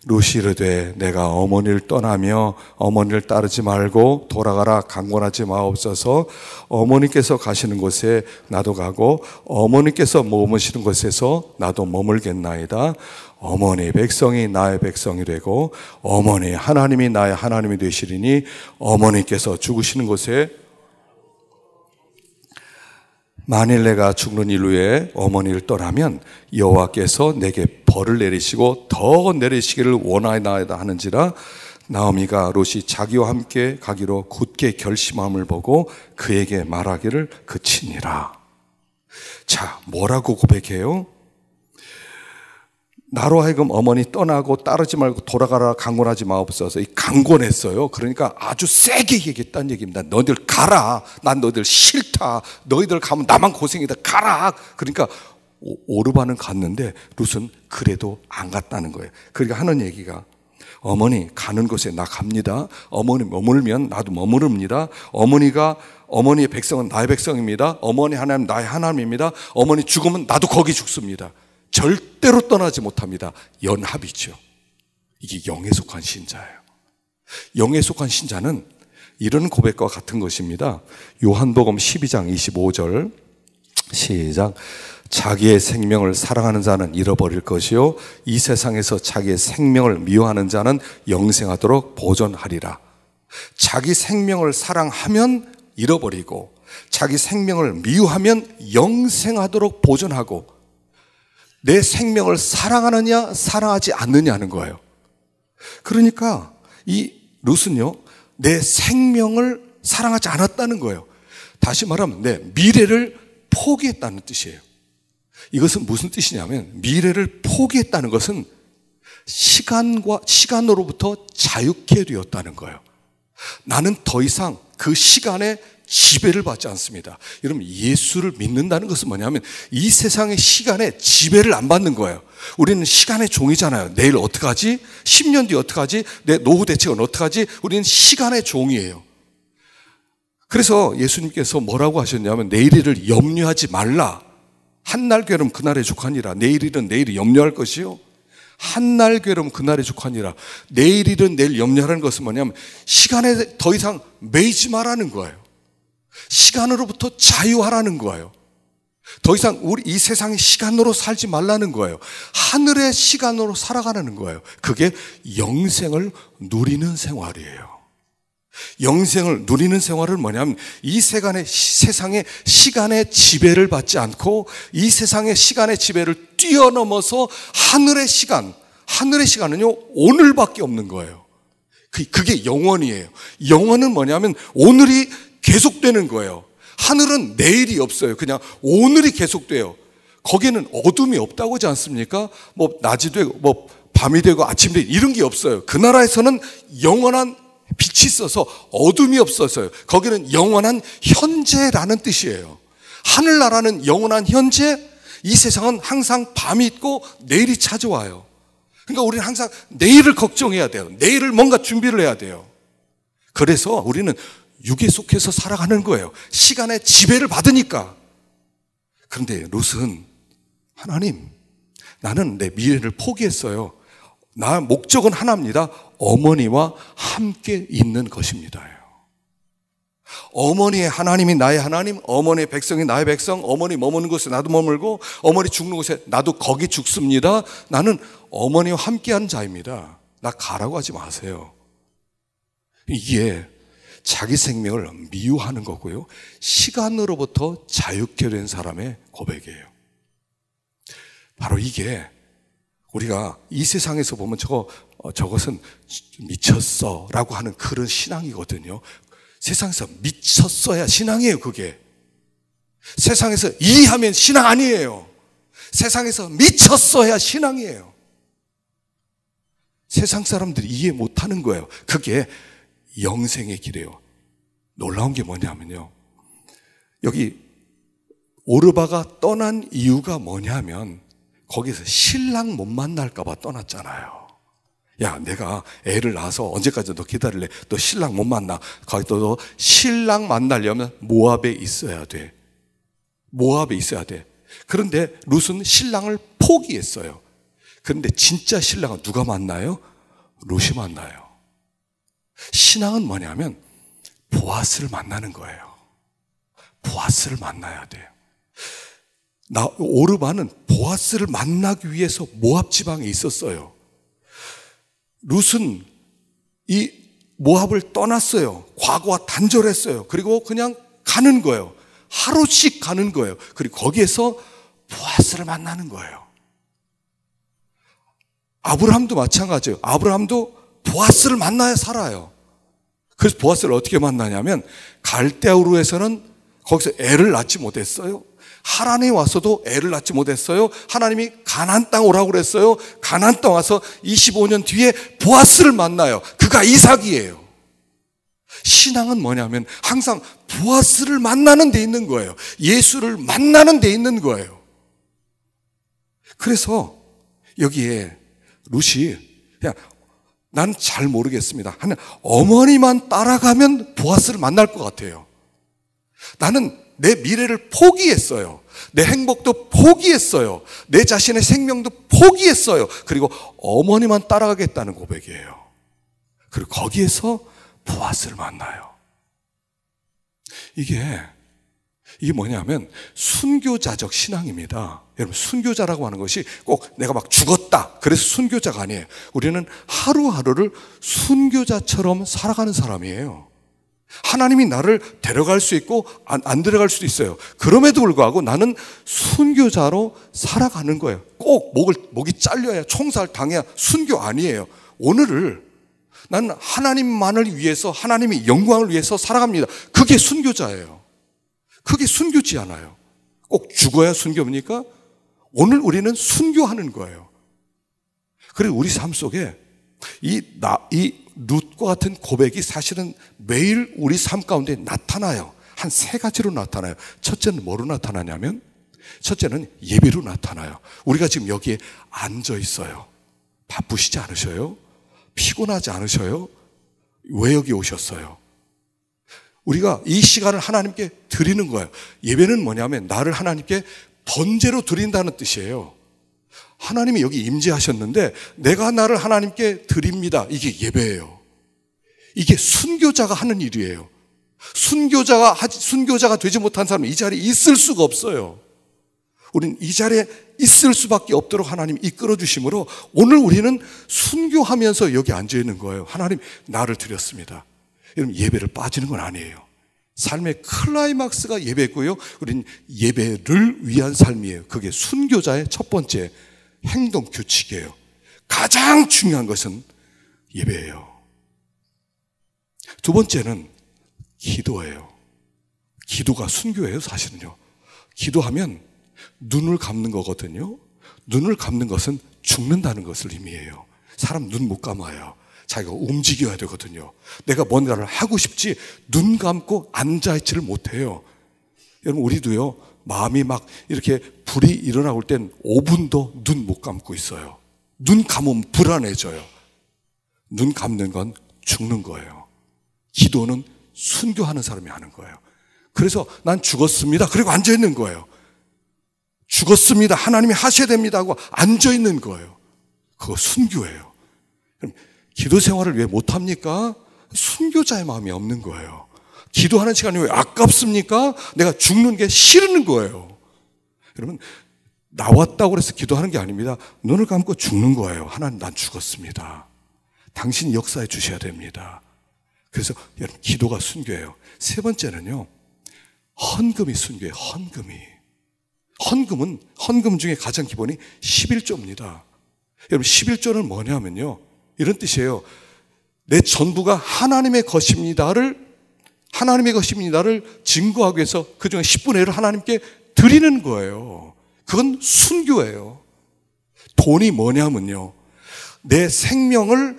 룻이 이르되 내가 어머니를 떠나며 어머니를 따르지 말고 돌아가라 강권하지 마옵소서. 어머니께서 가시는 곳에 나도 가고 어머니께서 머무시는 곳에서 나도 머물겠나이다. 어머니 백성이 나의 백성이 되고 어머니 하나님이 나의 하나님이 되시리니 어머니께서 죽으시는 곳에 만일 내가 죽는 일후에 어머니를 떠나면 여호와께서 내게 벌을 내리시고 더 내리시기를 원하나이다 하는지라. 나오미가 롯이 자기와 함께 가기로 굳게 결심함을 보고 그에게 말하기를 그치니라. 자, 뭐라고 고백해요? 나로 하여금 어머니 떠나고 따르지 말고 돌아가라 강권하지 마옵소서. 강권했어요. 그러니까 아주 세게 얘기했다는 얘기입니다. 너희들 가라. 난 너희들 싫다. 너희들 가면 나만 고생이다. 가라. 그러니까 오르반은 갔는데 룻은 그래도 안 갔다는 거예요. 그러니까 하는 얘기가 어머니 가는 곳에 나 갑니다. 어머니 머물면 나도 머무릅니다. 어머니의 백성은 나의 백성입니다. 어머니 하나님 나의 하나님입니다. 어머니 죽으면 나도 거기 죽습니다. 절대로 떠나지 못합니다. 연합이죠. 이게 영에 속한 신자예요. 영에 속한 신자는 이런 고백과 같은 것입니다. 요한복음 12장 25절 시작. 자기의 생명을 사랑하는 자는 잃어버릴 것이요 이 세상에서 자기의 생명을 미워하는 자는 영생하도록 보존하리라. 자기 생명을 사랑하면 잃어버리고 자기 생명을 미워하면 영생하도록 보존하고 내 생명을 사랑하느냐 사랑하지 않느냐는 거예요. 그러니까 이 룻은요, 내 생명을 사랑하지 않았다는 거예요. 다시 말하면 내 미래를 포기했다는 뜻이에요. 이것은 무슨 뜻이냐면, 미래를 포기했다는 것은 시간으로부터 자유케 되었다는 거예요. 나는 더 이상 그 시간에 지배를 받지 않습니다. 여러분, 예수를 믿는다는 것은 뭐냐면 이 세상의 시간에 지배를 안 받는 거예요. 우리는 시간의 종이잖아요. 내일 어떡하지? 10년 뒤에 어떡하지? 내 노후 대책은 어떡하지? 우리는 시간의 종이에요. 그래서 예수님께서 뭐라고 하셨냐면, 내일을 염려하지 말라. 한날 괴로움 그날의 족하니라. 내일일은 내일이 염려할 것이요, 한날 괴로움 그날의 족하니라. 내일일은 내일 염려하는 것은 뭐냐면 시간에 더 이상 매이지 말라는 거예요. 시간으로부터 자유하라는 거예요. 더 이상 우리 이 세상의 시간으로 살지 말라는 거예요. 하늘의 시간으로 살아가는 거예요. 그게 영생을 누리는 생활이에요. 영생을 누리는 생활은 뭐냐면 이 세상의 시간의 지배를 받지 않고 이 세상의 시간의 지배를 뛰어넘어서 하늘의 시간은요 오늘밖에 없는 거예요. 그게 영원이에요. 영원은 뭐냐면 오늘이 계속되는 거예요. 하늘은 내일이 없어요. 그냥 오늘이 계속돼요. 거기에는 어둠이 없다고 하지 않습니까? 뭐 낮이 되고 뭐 밤이 되고 아침이 되고 이런 게 없어요. 그 나라에서는 영원한 빛이 있어서 어둠이 없어서요. 거기는 영원한 현재라는 뜻이에요. 하늘나라는 영원한 현재, 이 세상은 항상 밤이 있고 내일이 찾아와요. 그러니까 우리는 항상 내일을 걱정해야 돼요. 내일을 뭔가 준비를 해야 돼요. 그래서 우리는 육에 속해서 살아가는 거예요. 시간의 지배를 받으니까. 그런데 룻은, 하나님, 나는 내 미래를 포기했어요. 나 목적은 하나입니다. 어머니와 함께 있는 것입니다. 어머니의 하나님이 나의 하나님, 어머니의 백성이 나의 백성, 어머니 머무는 곳에 나도 머물고 어머니 죽는 곳에 나도 거기 죽습니다. 나는 어머니와 함께하는 자입니다. 나 가라고 하지 마세요. 이게 자기 생명을 미워하는 거고요, 시간으로부터 자유케 된 사람의 고백이에요. 바로 이게 우리가 이 세상에서 보면 저것은 미쳤어 라고 하는 그런 신앙이거든요. 세상에서 미쳤어야 신앙이에요. 그게 세상에서 이해하면 신앙 아니에요. 세상에서 미쳤어야 신앙이에요. 세상 사람들이 이해 못하는 거예요. 그게 영생의 길이에요. 놀라운 게 뭐냐면요, 여기 오르바가 떠난 이유가 뭐냐면 거기서 신랑 못 만날까 봐 떠났잖아요. 야, 내가 애를 낳아서 언제까지 너 기다릴래? 너 신랑 못 만나. 거기 또 신랑 만나려면 모압에 있어야 돼. 모압에 있어야 돼. 그런데 룻은 신랑을 포기했어요. 그런데 진짜 신랑은 누가 만나요? 룻이 만나요. 신앙은 뭐냐면 보아스를 만나는 거예요. 보아스를 만나야 돼요. 오르바는 보아스를 만나기 위해서 모압 지방에 있었어요. 룻은 이 모압을 떠났어요. 과거와 단절했어요. 그리고 그냥 가는 거예요. 하루씩 가는 거예요. 그리고 거기에서 보아스를 만나는 거예요. 아브라함도 마찬가지예요. 아브라함도 보아스를 만나야 살아요. 그래서 보아스를 어떻게 만나냐면 갈대아우르에서는 거기서 애를 낳지 못했어요. 하란에 와서도 애를 낳지 못했어요. 하나님이 가나안 땅 오라고 그랬어요. 가나안 땅 와서 25년 뒤에 보아스를 만나요. 그가 이삭이에요. 신앙은 뭐냐면 항상 보아스를 만나는 데 있는 거예요. 예수를 만나는 데 있는 거예요. 그래서 여기에 룻이 그냥 난 잘 모르겠습니다 하는 어머니만 따라가면 보아스를 만날 것 같아요. 나는 내 미래를 포기했어요. 내 행복도 포기했어요. 내 자신의 생명도 포기했어요. 그리고 어머니만 따라가겠다는 고백이에요. 그리고 거기에서 보아스를 만나요. 이게 뭐냐면 순교자적 신앙입니다. 여러분, 순교자라고 하는 것이 꼭 내가 막 죽었다 그래서 순교자가 아니에요. 우리는 하루하루를 순교자처럼 살아가는 사람이에요. 하나님이 나를 데려갈 수 있고 안 데려갈 수도 있어요. 그럼에도 불구하고 나는 순교자로 살아가는 거예요. 꼭 목이 잘려야 총살 당해야 순교 아니에요. 오늘을 나는 하나님만을 위해서, 하나님의 영광을 위해서 살아갑니다. 그게 순교자예요. 그게 순교지 않아요. 꼭 죽어야 순교입니까? 오늘 우리는 순교하는 거예요. 그리고 우리 삶 속에 이 룻과 같은 고백이 사실은 매일 우리 삶 가운데 나타나요. 한 세 가지로 나타나요. 첫째는 뭐로 나타나냐면, 첫째는 예배로 나타나요. 우리가 지금 여기에 앉아 있어요. 바쁘시지 않으셔요? 피곤하지 않으셔요? 왜 여기 오셨어요? 우리가 이 시간을 하나님께 드리는 거예요. 예배는 뭐냐면 나를 하나님께 번제로 드린다는 뜻이에요. 하나님이 여기 임재하셨는데 내가 나를 하나님께 드립니다. 이게 예배예요. 이게 순교자가 하는 일이에요. 순교자가 되지 못한 사람은 이 자리에 있을 수가 없어요. 우리는 이 자리에 있을 수밖에 없도록 하나님 이끌어 주심으로 오늘 우리는 순교하면서 여기 앉아 있는 거예요. 하나님, 나를 드렸습니다. 여러분, 예배를 빠지는 건 아니에요. 삶의 클라이막스가 예배고요. 우리는 예배를 위한 삶이에요. 그게 순교자의 첫 번째 행동 규칙이에요. 가장 중요한 것은 예배예요. 두 번째는 기도예요. 기도가 순교예요, 사실은요. 기도하면 눈을 감는 거거든요. 눈을 감는 것은 죽는다는 것을 의미해요. 사람 눈 못 감아요. 자기가 움직여야 되거든요. 내가 뭔가를 하고 싶지 눈 감고 앉아있지를 못해요. 여러분, 우리도요, 마음이 막 이렇게 불이 일어나올 땐 5분도 눈 못 감고 있어요. 눈 감으면 불안해져요. 눈 감는 건 죽는 거예요. 기도는 순교하는 사람이 하는 거예요. 그래서 난 죽었습니다. 그리고 앉아있는 거예요. 죽었습니다. 하나님이 하셔야 됩니다 하고 앉아있는 거예요. 그거 순교예요. 그럼 기도 생활을 왜 못합니까? 순교자의 마음이 없는 거예요. 기도하는 시간이 왜 아깝습니까? 내가 죽는 게 싫은 거예요. 여러분, 나왔다고 해서 기도하는 게 아닙니다. 눈을 감고 죽는 거예요. 하나님, 난 죽었습니다. 당신이 역사해 주셔야 됩니다. 그래서 여러분, 기도가 순교예요. 세 번째는요, 헌금이 순교예요. 헌금 중에 가장 기본이 11조입니다. 여러분, 11조는 뭐냐면요, 이런 뜻이에요. 내 전부가 하나님의 것입니다를 증거하기 위해서 그 중에 10분의 1을 하나님께 드리는 거예요. 그건 순교예요. 돈이 뭐냐면요, 내 생명을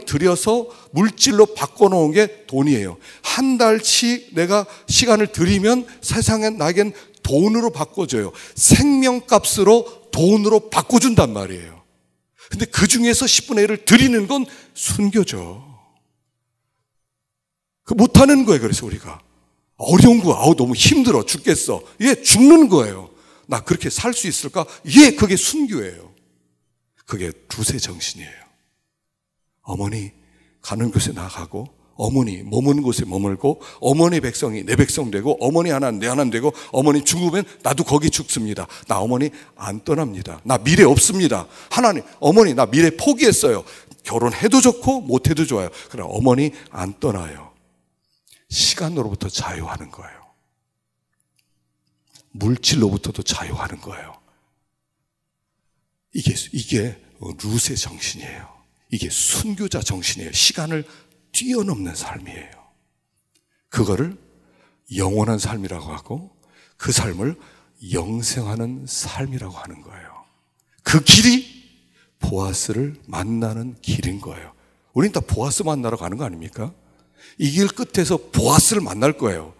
들여서 물질로 바꿔놓은 게 돈이에요. 한 달치 내가 시간을 들이면 세상에 나에겐 돈으로 바꿔줘요. 생명값으로 돈으로 바꿔준단 말이에요. 근데 그 중에서 10분의 1을 드리는 건 순교죠. 그 못하는 거예요. 그래서 우리가 어려운 거, 너무 힘들어 죽겠어, 이게 죽는 거예요. 나 그렇게 살 수 있을까? 그게 순교예요. 그게 룻의 정신이에요. 어머니 가는 곳에 나가고, 어머니 머무는 곳에 머물고, 어머니 백성이 내 백성 되고, 어머니 하나 내 하나 되고, 어머니 죽으면 나도 거기 죽습니다. 나 어머니 안 떠납니다. 나 미래 없습니다. 하나님, 어머니 나 미래 포기했어요. 결혼해도 좋고 못해도 좋아요. 그러나 어머니 안 떠나요. 시간으로부터 자유하는 거예요. 물질로부터도 자유하는 거예요. 이게 룻의 정신이에요. 이게 순교자 정신이에요. 시간을 뛰어넘는 삶이에요. 그거를 영원한 삶이라고 하고, 그 삶을 영생하는 삶이라고 하는 거예요. 그 길이 보아스를 만나는 길인 거예요. 우린 다 보아스 만나러 가는 거 아닙니까? 이 길 끝에서 보아스를 만날 거예요.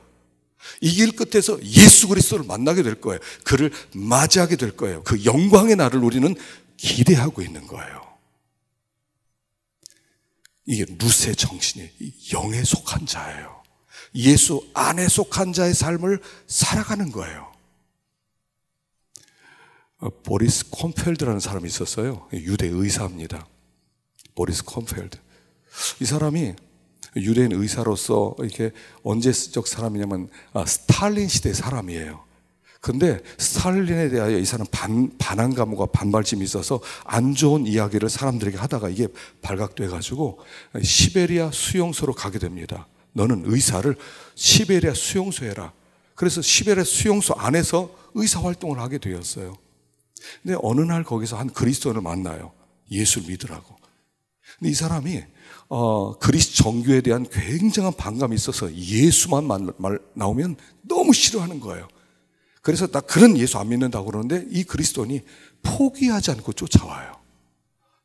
이 길 끝에서 예수 그리스도를 만나게 될 거예요. 그를 맞이하게 될 거예요. 그 영광의 날을 우리는 기대하고 있는 거예요. 이게 룻의 정신이에요. 영에 속한 자예요. 예수 안에 속한 자의 삶을 살아가는 거예요. 보리스 콤펠드라는 사람이 있었어요. 유대 의사입니다. 보리스 콤펠드. 이 사람이 유대인 의사로서 이렇게 언제적 사람이냐면 스탈린 시대 사람이에요. 근데 스탈린에 대하여 이 사람 반항감과 반발심이 있어서 안 좋은 이야기를 사람들에게 하다가 이게 발각돼 가지고 시베리아 수용소로 가게 됩니다. 너는 의사를 시베리아 수용소에 해라. 그래서 시베리아 수용소 안에서 의사 활동을 하게 되었어요. 근데 어느 날 거기서 한 그리스도인을 만나요. 예수를 믿으라고. 근데 이 사람이 그리스 정교에 대한 굉장한 반감이 있어서 예수만 나오면 너무 싫어하는 거예요. 그래서 나 그런 예수 안 믿는다고 그러는데 이 그리스도인이 포기하지 않고 쫓아와요.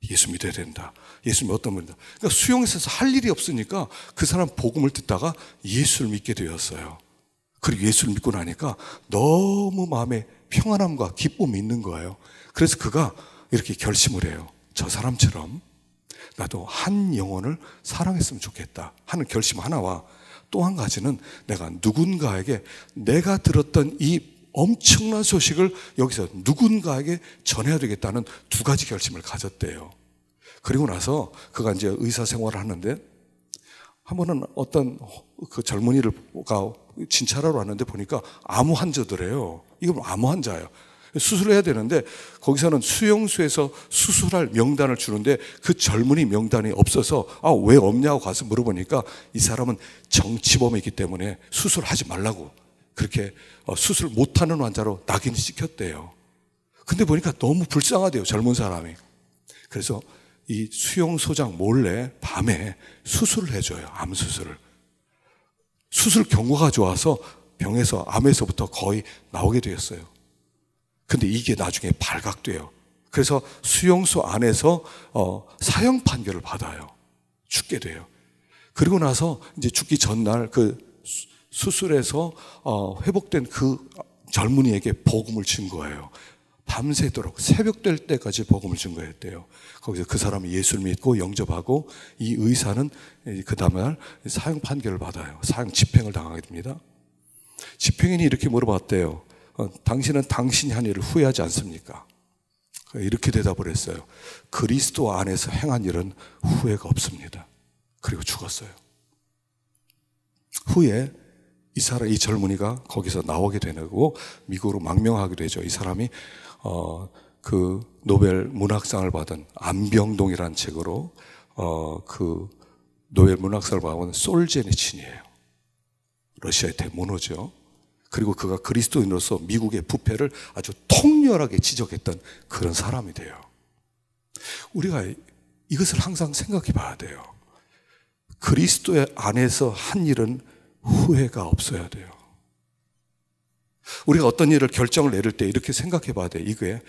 예수 믿어야 된다. 예수 믿으면 어떤 분이다. 그러니까 수용소에서 할 일이 없으니까 그 사람 복음을 듣다가 예수를 믿게 되었어요. 그리고 예수를 믿고 나니까 너무 마음에 평안함과 기쁨이 있는 거예요. 그래서 그가 이렇게 결심을 해요. 저 사람처럼 나도 한 영혼을 사랑했으면 좋겠다 하는 결심 하나와 또 한 가지는 내가 누군가에게 내가 들었던 이 엄청난 소식을 여기서 누군가에게 전해야 되겠다는 두 가지 결심을 가졌대요. 그리고 나서 그가 이제 의사 생활을 하는데 한 번은 어떤 그 젊은이가 진찰하러 왔는데 보니까 암 환자더래요. 이건 암 환자예요. 수술해야 되는데 거기서는 수용소에서 수술할 명단을 주는데 그 젊은이 명단이 없어서 왜 없냐고 가서 물어보니까 이 사람은 정치범이기 때문에 수술하지 말라고 그렇게 수술 못하는 환자로 낙인이 찍혔대요. 근데 보니까 너무 불쌍하대요, 젊은 사람이. 그래서 이 수용소장 몰래 밤에 수술을 해줘요, 암 수술을. 수술 경과가 좋아서 병에서, 암에서부터 거의 나오게 되었어요. 근데 이게 나중에 발각돼요. 그래서 수용소 안에서 사형 판결을 받아요. 죽게 돼요. 그리고 나서 이제 죽기 전날 그 수술에서 회복된 그 젊은이에게 복음을 준 거예요. 밤새도록 새벽 될 때까지 복음을 준 거였대요. 거기서 그 사람이 예수를 믿고 영접하고 이 의사는 그 다음날 사형 판결을 받아요. 사형 집행을 당하게 됩니다. 집행인이 이렇게 물어봤대요. 당신은 당신이 한 일을 후회하지 않습니까? 이렇게 대답을 했어요. 그리스도 안에서 행한 일은 후회가 없습니다. 그리고 죽었어요. 후에 이 젊은이가 거기서 나오게 되고 미국으로 망명하게 되죠. 이 사람이 그 노벨 문학상을 받은 안병동이라는 책으로 그 노벨 문학상을 받은 솔제니친이에요. 러시아의 대문호죠. 그리고 그가 그리스도인으로서 미국의 부패를 아주 통렬하게 지적했던 그런 사람이 돼요. 우리가 이것을 항상 생각해 봐야 돼요. 그리스도의 안에서 한 일은 후회가 없어야 돼요. 우리가 어떤 일을 결정을 내릴 때 이렇게 생각해 봐야 돼요. 이게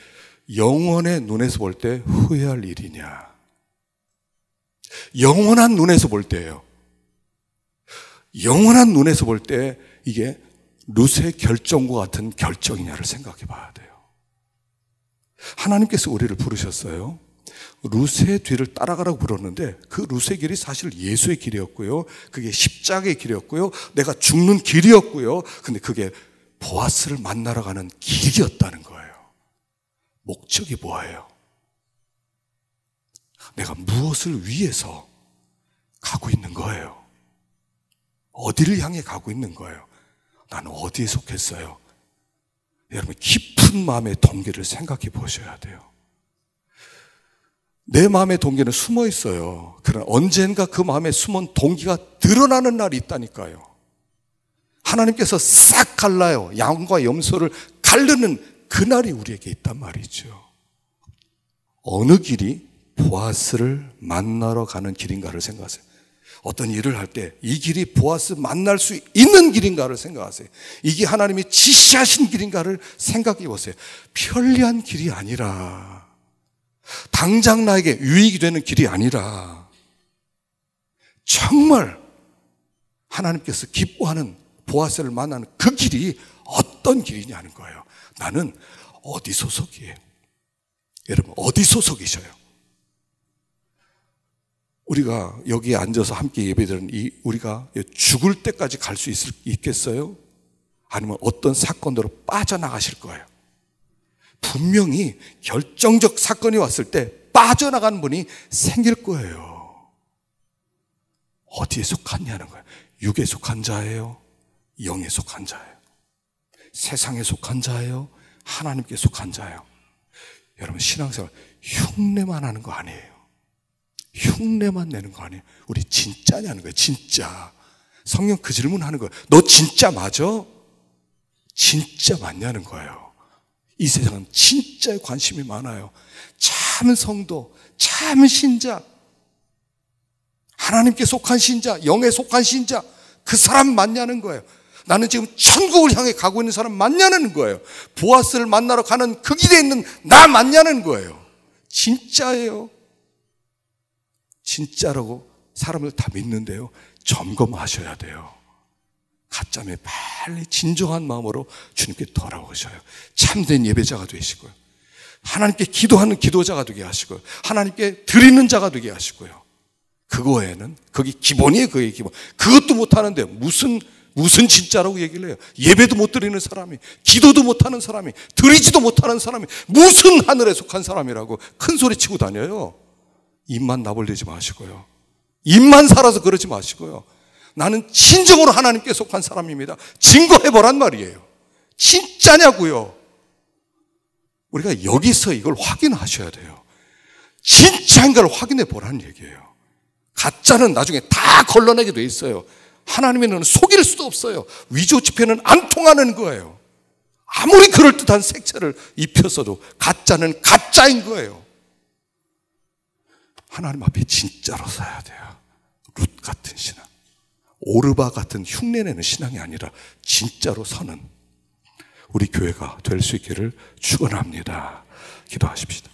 영원의 눈에서 볼 때 후회할 일이냐, 영원한 눈에서 볼 때예요. 영원한 눈에서 볼 때 이게 룻의 결정과 같은 결정이냐를 생각해 봐야 돼요. 하나님께서 우리를 부르셨어요. 룻의 뒤를 따라가라고 부르는데 그 룻의 길이 사실 예수의 길이었고요. 그게 십자가의 길이었고요. 내가 죽는 길이었고요. 근데 그게 보아스를 만나러 가는 길이었다는 거예요. 목적이 뭐예요? 내가 무엇을 위해서 가고 있는 거예요? 어디를 향해 가고 있는 거예요? 나는 어디에 속했어요? 여러분, 깊은 마음의 동기를 생각해 보셔야 돼요. 내 마음의 동기는 숨어 있어요. 그러나 언젠가 그 마음에 숨은 동기가 드러나는 날이 있다니까요. 하나님께서 싹 갈라요. 양과 염소를 가르는 그날이 우리에게 있단 말이죠. 어느 길이 보아스를 만나러 가는 길인가를 생각하세요. 어떤 일을 할 때 이 길이 보아스 만날 수 있는 길인가를 생각하세요. 이게 하나님이 지시하신 길인가를 생각해 보세요. 편리한 길이 아니라, 당장 나에게 유익이 되는 길이 아니라, 정말 하나님께서 기뻐하는 보아스를 만나는 그 길이 어떤 길이냐는 거예요. 나는 어디 소속이에요? 여러분, 어디 소속이셔요? 우리가 여기에 앉아서 함께 예배드리는 우리가 죽을 때까지 갈 수 있겠어요? 아니면 어떤 사건으로 빠져나가실 거예요? 분명히 결정적 사건이 왔을 때 빠져나가는 분이 생길 거예요. 어디에 속하냐는 거예요. 육에 속한 자예요? 영에 속한 자예요? 세상에 속한 자예요? 하나님께 속한 자예요? 여러분, 신앙생활 흉내만 하는 거 아니에요. 흉내만 내는 거 아니에요. 우리 진짜냐는 거예요. 진짜. 성령 그 질문하는 거예요. 너 진짜 맞아? 진짜 맞냐는 거예요. 이 세상은 진짜에 관심이 많아요. 참 성도, 참 신자, 하나님께 속한 신자, 영에 속한 신자, 그 사람 맞냐는 거예요. 나는 지금 천국을 향해 가고 있는 사람 맞냐는 거예요. 보아스를 만나러 가는 그 길에 있는 나 맞냐는 거예요. 진짜예요. 진짜라고 사람을 다 믿는데요, 점검하셔야 돼요. 가짜면 빨리 진정한 마음으로 주님께 돌아오셔요. 참된 예배자가 되시고요, 하나님께 기도하는 기도자가 되게 하시고요, 하나님께 드리는 자가 되게 하시고요. 그거 외에는, 거기 기본이에요. 그게 기본. 그것도 못하는데 무슨 진짜라고 얘기를 해요. 예배도 못 드리는 사람이, 기도도 못하는 사람이, 드리지도 못하는 사람이 무슨 하늘에 속한 사람이라고 큰 소리 치고 다녀요. 입만 나불리지 마시고요, 입만 살아서 그러지 마시고요, 나는 진정으로 하나님께 속한 사람입니다, 증거해보란 말이에요. 진짜냐고요. 우리가 여기서 이걸 확인하셔야 돼요. 진짜인가를 확인해 보라는 얘기예요. 가짜는 나중에 다 걸러내게 돼 있어요. 하나님의 속일 수도 없어요. 위조 지폐는 안 통하는 거예요. 아무리 그럴듯한 색채를 입혔어도 가짜는 가짜인 거예요. 하나님 앞에 진짜로 서야 돼요. 룻 같은 신앙, 오르바 같은 흉내내는 신앙이 아니라 진짜로 서는 우리 교회가 될 수 있기를 축원합니다. 기도하십시다.